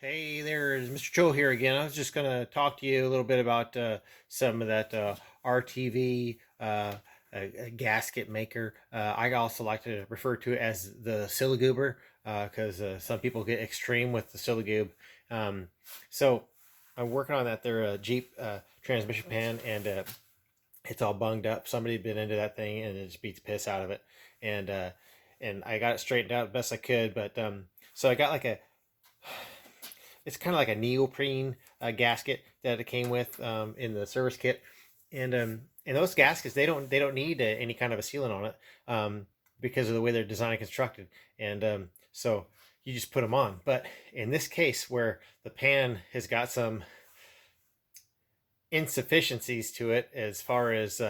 Hey there, Mr. Cho here again. I was just going to talk to you a little bit about some of that RTV gasket maker. I also like to refer to it as the Sillagoober because some people get extreme with the Sillagoob. Um, so I'm working on that. They're a Jeep transmission pan, and it's all bunged up. Somebody been into that thing and it just beats the piss out of it. And uh, and I got it straightened out the best I could, but so I got like a it's kind of like a neoprene gasket that it came with in the service kit, and those gaskets they don't need any kind of a sealant on it because of the way they're designed and constructed, and so you just put them on. But in this case, where the pan has got some insufficiencies to it as far as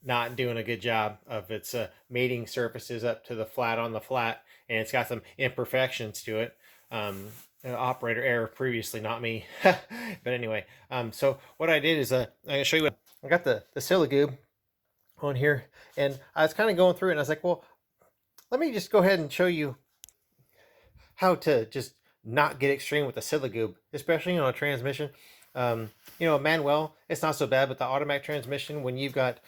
not doing a good job of its mating surfaces up to the flat on the flat, and it's got some imperfections to it. Operator error previously, not me. But anyway, so what I did is I'm going to show you. I got the Sillagoob on here, and I was kind of going through it, and I was like, well, let me just go ahead and show you how to just not get extreme with the Sillagoob, especially on a transmission. Manual, it's not so bad, but the automatic transmission, when you've got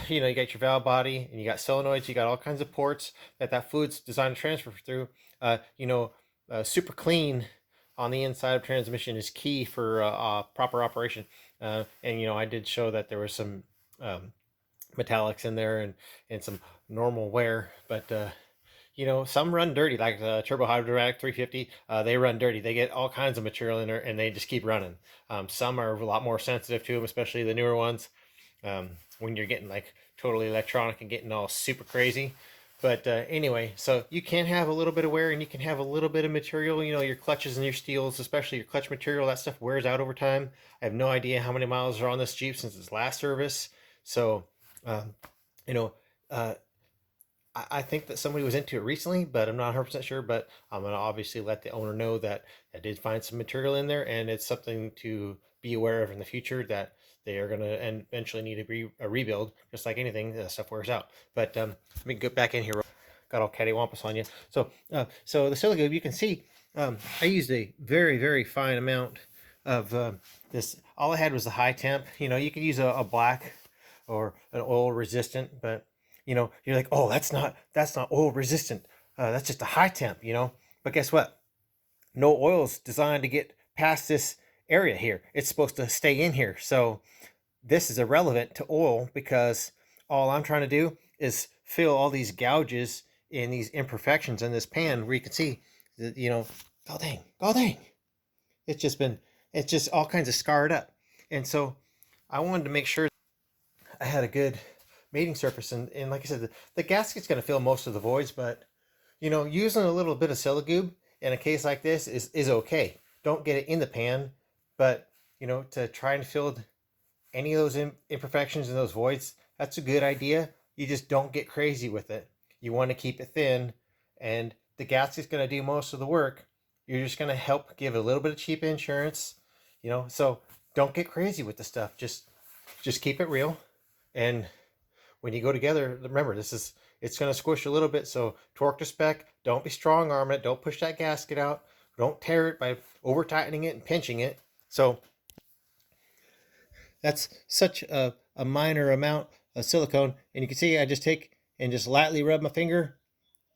you got your valve body and you got solenoids, you got all kinds of ports that fluid's designed to transfer through. Super clean on the inside of transmission is key for proper operation. And I did show that there was some metallics in there and some normal wear, but some run dirty, like the turbo hydraulic 350. They run dirty. They get all kinds of material in there, and they just keep running. Some are a lot more sensitive to them, especially the newer ones. When you're getting like totally electronic and getting all super crazy. But anyway, so you can have a little bit of wear and you can have a little bit of material, your clutches and your steels, especially your clutch material, that stuff wears out over time. I have no idea how many miles are on this Jeep since its last service. So, um, you know, uh, I think that somebody was into it recently, but I'm not 100% sure. But I'm going to obviously let the owner know that I did find some material in there, and it's something to be aware of in the future that they are going to eventually need a rebuild, just like anything, stuff wears out. But let me get back in here. Got all cattywampus on you. So the Sillagoob, you can see I used a very, very fine amount of this. All I had was a high temp. You could use a black or an oil resistant, but you're like, oh, that's not oil resistant. That's just a high temp. But guess what? No oil's designed to get past this area here. It's supposed to stay in here. So this is irrelevant to oil because all I'm trying to do is fill all these gouges and these imperfections in this pan where you can see that, oh dang, it's just all kinds of scarred up. And so I wanted to make sure I had a good mating surface. And like I said, the gasket's going to fill most of the voids, but using a little bit of Sillagoob in a case like this is okay. Don't get it in the pan, but to try and fill any of those imperfections and those voids, that's a good idea. You just don't get crazy with it. You want to keep it thin, and the gasket's going to do most of the work. You're just going to help give a little bit of cheap insurance, so don't get crazy with the stuff. Just keep it real. And when you go together, remember, it's going to squish a little bit, so torque to spec. Don't be strong arming it. Don't push that gasket out. Don't tear it by over tightening it and pinching it. So that's such a minor amount of silicone. And you can see I just take and just lightly rub my finger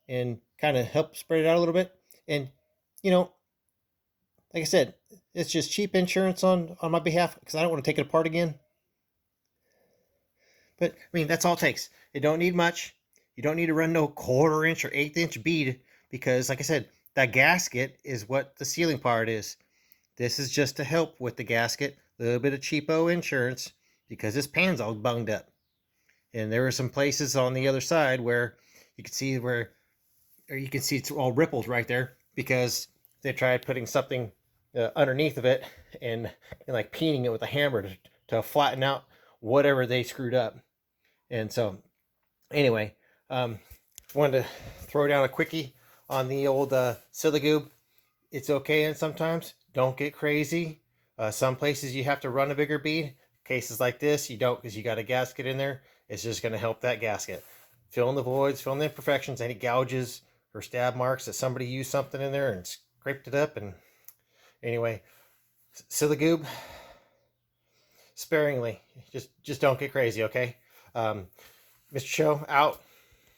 and kind of help spread it out a little bit. And, like I said, it's just cheap insurance on my behalf because I don't want to take it apart again. But, I mean, that's all it takes. You don't need much. You don't need to run no 1/4 inch or 1/8 inch bead because, like I said, that gasket is what the sealing part is. This is just to help with the gasket, a little bit of cheapo insurance because this pan's all bunged up. And there are some places on the other side where you can see it's all rippled right there because they tried putting something underneath of it and like peening it with a hammer to flatten out whatever they screwed up. And so anyway, wanted to throw down a quickie on the old Sillagoob. It's okay, and sometimes don't get crazy. Some places you have to run a bigger bead. Cases like this, you don't because you got a gasket in there. It's just going to help that gasket. Fill in the voids, fill in the imperfections, any gouges or stab marks that somebody used something in there and scraped it up, and Anyway, Sillagoob, sparingly. Just don't get crazy, okay? Mr. Cho, out.